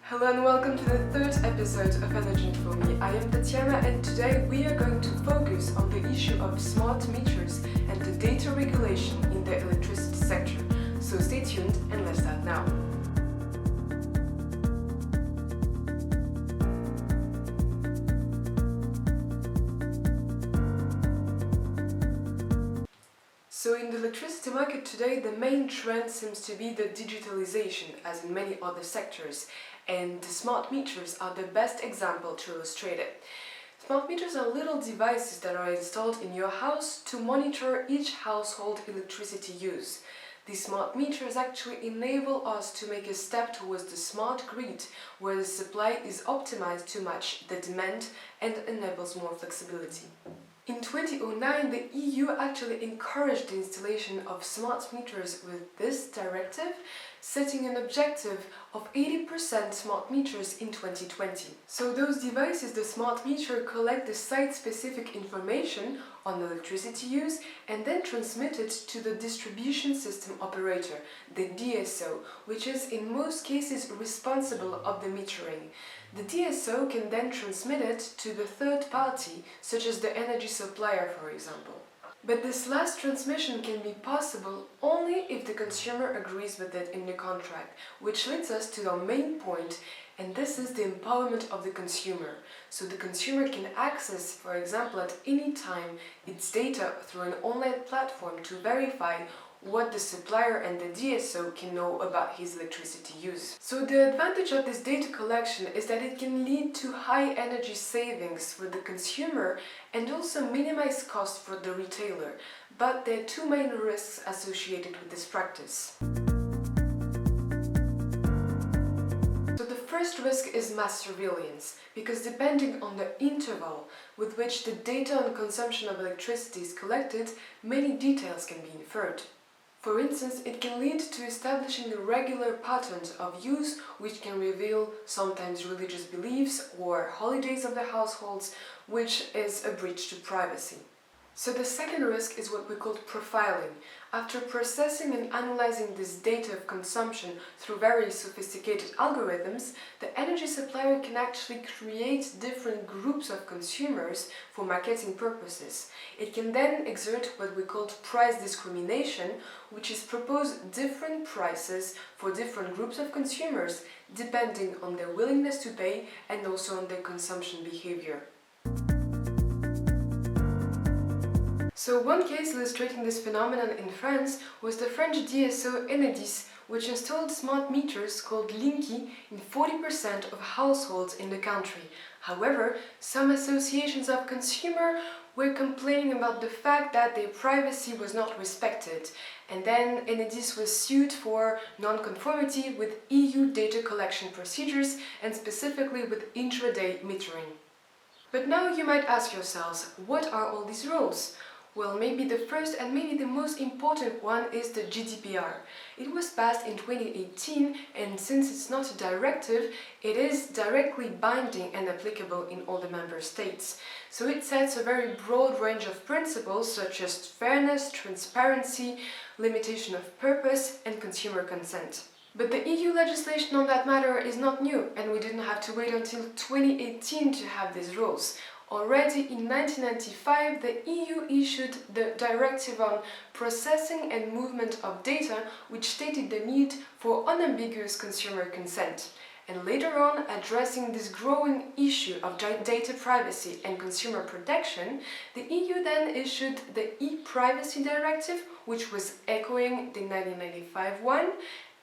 Hello and welcome to the third episode of EnergInform-Me. I am Tatiana and today we are going to focus on the issue of smart meters and the data regulation in the electricity sector. So stay tuned and let's start now. So in the electricity market today, the main trend seems to be the digitalization, as in many other sectors, and the smart meters are the best example to illustrate it. Smart meters are little devices that are installed in your house to monitor each household electricity use. These smart meters actually enable us to make a step towards the smart grid, where the supply is optimized to match the demand and enables more flexibility. In 2009, the EU actually encouraged the installation of smart meters with this directive, setting an objective of 80% smart meters in 2020. So those devices, the smart meter, collect the site-specific information on electricity use and then transmit it to the distribution system operator, the DSO, which is in most cases responsible of the metering. The DSO can then transmit it to the third party, such as the energy supplier, for example. But this last transmission can be possible only if the consumer agrees with it in the contract, which leads us to our main point, and this is the empowerment of the consumer. So the consumer can access, for example, at any time, its data through an online platform to verify what the supplier and the DSO can know about his electricity use. So the advantage of this data collection is that it can lead to high energy savings for the consumer and also minimize costs for the retailer. But there are two main risks associated with this practice. So the first risk is mass surveillance, because depending on the interval with which the data on consumption of electricity is collected, many details can be inferred. For instance, it can lead to establishing irregular patterns of use which can reveal sometimes religious beliefs or holidays of the households, which is a breach to privacy. So the second risk is what we call profiling. After processing and analyzing this data of consumption through very sophisticated algorithms, the energy supplier can actually create different groups of consumers for marketing purposes. It can then exert what we call price discrimination, which is propose different prices for different groups of consumers depending on their willingness to pay and also on their consumption behavior. So one case illustrating this phenomenon in France was the French DSO Enedis, which installed smart meters called Linky in 40% of households in the country. However, some associations of consumers were complaining about the fact that their privacy was not respected, and then Enedis was sued for non-conformity with EU data collection procedures and specifically with intraday metering. But now you might ask yourselves, what are all these rules? Well, maybe the first and maybe the most important one is the GDPR. It was passed in 2018, and since it's not a directive, it is directly binding and applicable in all the member states. So it sets a very broad range of principles such as fairness, transparency, limitation of purpose, and consumer consent. But the EU legislation on that matter is not new, and we didn't have to wait until 2018 to have these rules. Already in 1995, the EU issued the Directive on Processing and Movement of Data, which stated the need for unambiguous consumer consent. And later on, addressing this growing issue of data privacy and consumer protection, the EU then issued the e-Privacy Directive, which was echoing the 1995 one,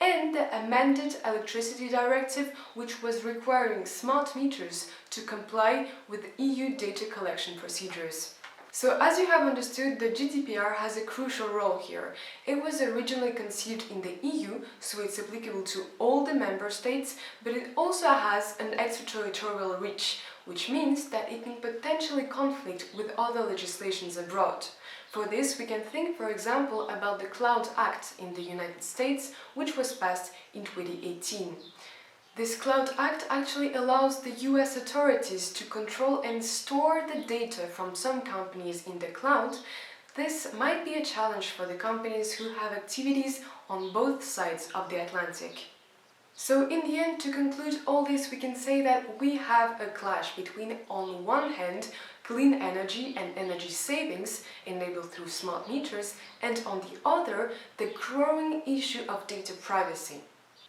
and the amended Electricity Directive, which was requiring smart meters to comply with EU data collection procedures. So as you have understood, the GDPR has a crucial role here. It was originally conceived in the EU, so it's applicable to all the member states, but it also has an extraterritorial reach, which means that it can potentially conflict with other legislations abroad. For this, we can think, for example, about the Cloud Act in the United States, which was passed in 2018. This Cloud Act actually allows the US authorities to control and store the data from some companies in the cloud. This might be a challenge for the companies who have activities on both sides of the Atlantic. So in the end, to conclude all this, we can say that we have a clash between, on one hand, clean energy and energy savings enabled through smart meters, and on the other, the growing issue of data privacy.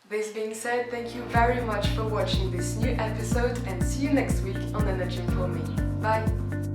This being said, thank you very much for watching this new episode, and see you next week on EnergInform-Me. Bye!